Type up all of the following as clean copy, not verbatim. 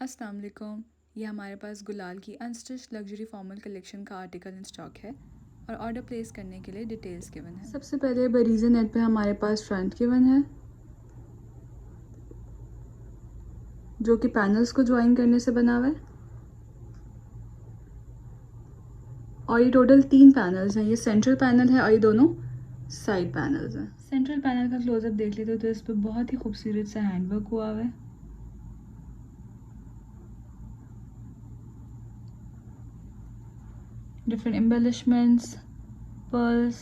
अस्सलाम वालेकुम। ये हमारे पास गुलाल की अनस्टिच्ड लग्जरी फॉर्मल कलेक्शन का आर्टिकल इन स्टॉक है और ऑर्डर प्लेस करने के लिए डिटेल्स गिवन है। सबसे पहले बरीज़ा नेट पे हमारे पास फ्रंट गिवन है जो कि पैनल्स को ज्वाइन करने से बना हुआ है और ये टोटल 3 पैनल्स हैं। ये सेंट्रल पैनल है और ये दोनों साइड पैनल्स हैं। सेंट्रल पैनल का क्लोजअप देख लेते हो तो इस पर बहुत ही खूबसूरत सा हैंडवर्क हुआ हुआ है। डिफरेंट एम्बेलिशमेंट्स, पर्ल्स,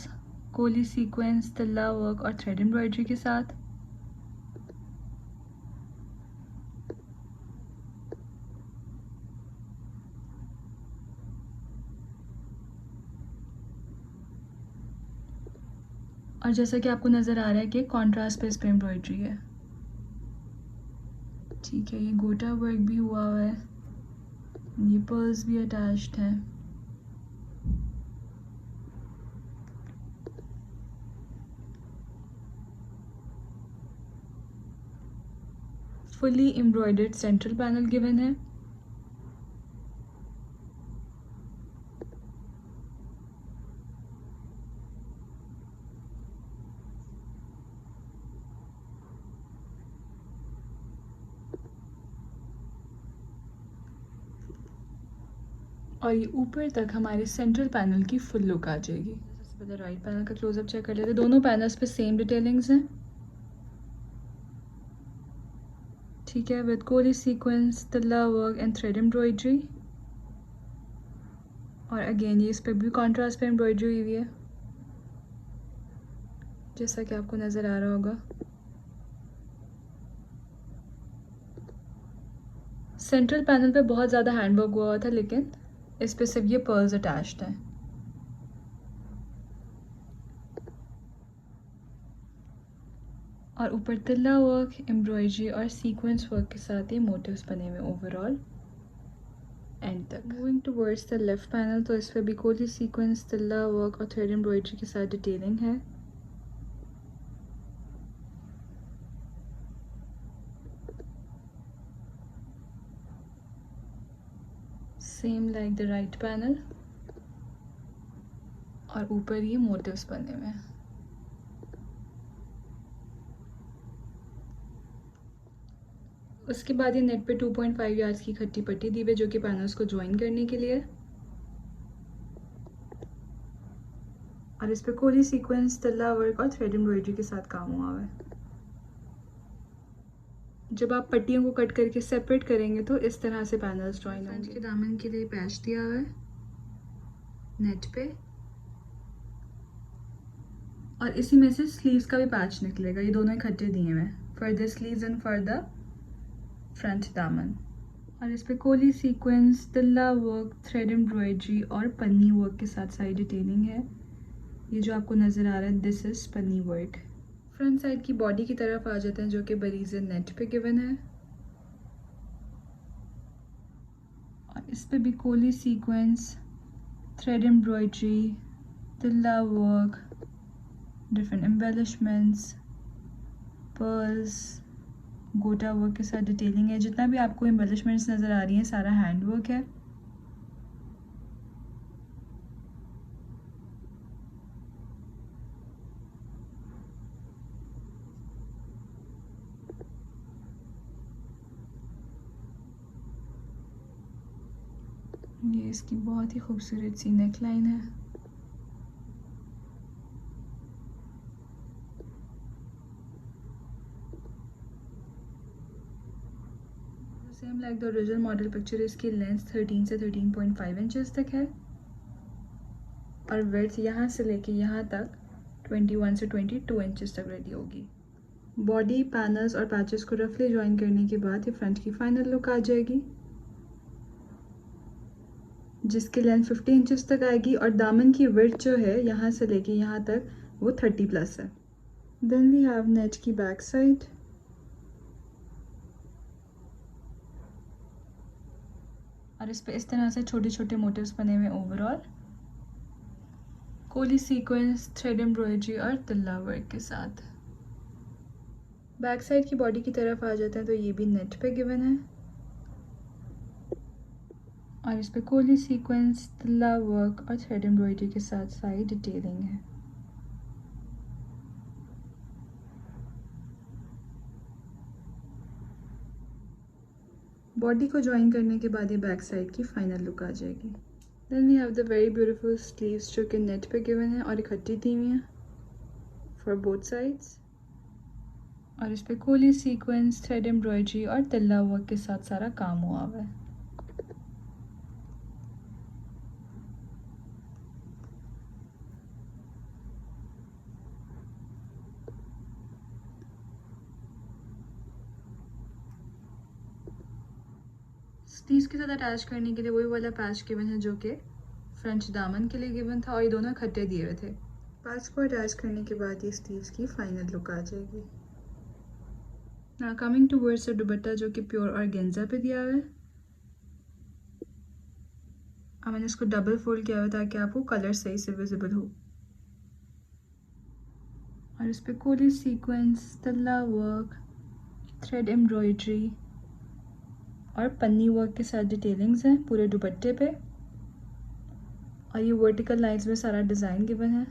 कोली सीक्वेंस, तिल्ला वर्क और थ्रेड एम्ब्रॉयडरी के साथ। और जैसा कि आपको नज़र आ रहा है कि कॉन्ट्रास्ट पे इस पर एम्ब्रॉयडरी है। ठीक है, ये गोटा वर्क भी हुआ है, ये पर्ल्स भी अटैच्ड है। Fully embroidered central panel given है। और ये ऊपर तक हमारे सेंट्रल पैनल की फुल लुक आ जाएगी। सबसे पहले राइट पैनल का क्लोजअप चेक कर लेते हैं। दोनों पैनल्स पे सेम डिटेलिंग्स हैं। ठीक है, विद कोली sequence, tilla work and thread embroidery. और अगेन ये इस पर भी कॉन्ट्रास्ट पे एम्ब्रॉयडरी हुई हुई है जैसा कि आपको नज़र आ रहा होगा। सेंट्रल पैनल पे बहुत ज़्यादा हैंडवर्क हुआ था लेकिन इस पे सिर्फ ये पर्ल्स अटैच्ड हैं। और ऊपर तिल्ला वर्क, एम्ब्रॉयडरी और सीक्वेंस वर्क के साथ ये मोटिव्स बने हुए ओवरऑल एंड तक। Moving towards the left panel तो इस पर भी कोली सीक्वेंस, तिल्ला वर्क और थ्रेड एम्ब्रॉयडरी के साथ डिटेलिंग है। Same like the right panel और ऊपर ये मोटिव्स बने हुए हैं। उसके बाद ये नेट पे 2.5 यार्ड्स की खट्टी पट्टी दी हुई जो कि पैनल्स को ज्वाइन करने के लिए। और इस पे कोली सीक्वेंस, तिल्ला वर्क और थ्रेड एम्ब्रॉयडरी के साथ काम हुआ है। जब आप पट्टियों को कट करके सेपरेट करेंगे तो इस तरह से पैनल्स ज्वाइन होंगे। के दामन के लिए पैच दिया हुआ है नेट पे और इसी में से स्लीव्स का भी पैच निकलेगा। ये दोनों इकट्ठे दिए हुए हैं for the sleeves and for the front दामन। और इस पे कोली sequence, tilla work, thread embroidery और पन्नी वर्क के साथ साइड डिटेलिंग है। ये जो आपको नज़र आ रहा है दिस इज पन्नी वर्क। फ्रंट साइड की बॉडी की तरफ आ जाते हैं जो कि बरीज़ा नेट पे गिवन है और इस पे भी कोली sequence, thread embroidery, tilla work, different embellishments, pearls, gota work के साथ डिटेलिंग है। जितना भी आपको एम्बेलिशमेंट्स नज़र आ रही हैं सारा हैंड वर्क है। ये इसकी बहुत ही खूबसूरत सी नेक लाइन है। Same like the original model picture, इसकी लेंथ 13 से 13.5 इंचेस तक है और विड्थ यहाँ से लेके यहाँ तक 21 से 22 इंचेस तक रेडी होगी। बॉडी, पैनल्स और पैचेस को रफली ज्वाइन करने के बाद ये फ्रंट की फाइनल लुक आ जाएगी जिसकी लेंथ 50 इंचेस तक आएगी और दामन की विड्थ जो है यहाँ से लेके यहाँ तक वो 30 प्लस है। देन वी हैव नेट की बैक साइड। और इस पे इस तरह से छोटे छोटे मोटिव्स बने हुए ओवरऑल, कोली सीक्वेंस, थ्रेड एम्ब्रॉयडरी और तिल्ला वर्क के साथ। बैक साइड की बॉडी की तरफ आ जाते हैं तो ये भी नेट पे गिवन है और इस पे कोली सीक्वेंस, तिल्ला वर्क और थ्रेड एम्ब्रॉयडरी के साथ सारी डिटेलिंग है। बॉडी को ज्वाइन करने के बाद ये बैक साइड की फाइनल लुक आ जाएगी। Then we have the very beautiful sleeves जो कि नेट पे गिवन है और इकट्ठी दी हुई हैं फॉर बोथ साइड्स। और इस पे कोली सीक्वेंस, थ्रेड एम्ब्रॉयडरी और तिल्ला वर्क के साथ सारा काम हुआ हुआ है। स्लीव्स के साथ अटैच करने के लिए वही वाला पैच गिवन है जो कि फ्रंट दामन के लिए गिवन था और ये दोनों इकट्ठे दिए हुए थे। पैच को अटैच करने के बाद ये स्लीव्स की फाइनल लुक आ जाएगी। ना कमिंग टूवर्ड्स द दुपट्टा जो कि प्योर ऑर्गेन्जा पे दिया हुआ है। अब मैंने इसको डबल फोल्ड किया हुआ ताकि आपको कलर सही से विजिबल हो। और इस पे कोली सीक्वेंस, तल्ला वर्क, थ्रेड एम्ब्रॉयडरी और पन्नी वर्क के साथ डिटेलिंग्स हैं पूरे दुपट्टे पे। और ये वर्टिकल लाइंस में सारा डिज़ाइन गिवन है।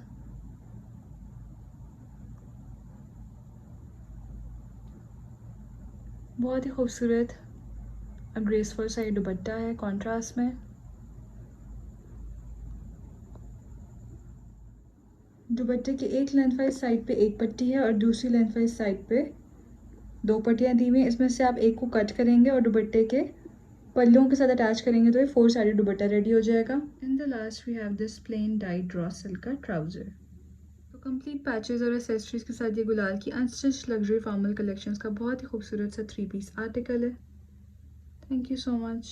बहुत ही खूबसूरत और ग्रेसफुल सा ये दुपट्टा है कॉन्ट्रास्ट में। दुपट्टे की एक लेंथ वाइज साइड पे एक पट्टी है और दूसरी लेंथ वाइज साइड पे दो पट्टियाँ दी हुई हैं। इसमें से आप एक को कट करेंगे और दुपट्टे के पल्लों के साथ अटैच करेंगे तो ये 4 साइडेड दुपट्टा रेडी हो जाएगा। In the last we have this plain dyed raw silk का ट्राउजर। तो कंप्लीट पैचेस और एसेसरीज के साथ ये गुलाल की अनस्टिच लग्जरी फॉर्मल कलेक्शंस का बहुत ही खूबसूरत सा 3 पीस आर्टिकल है। Thank you so much.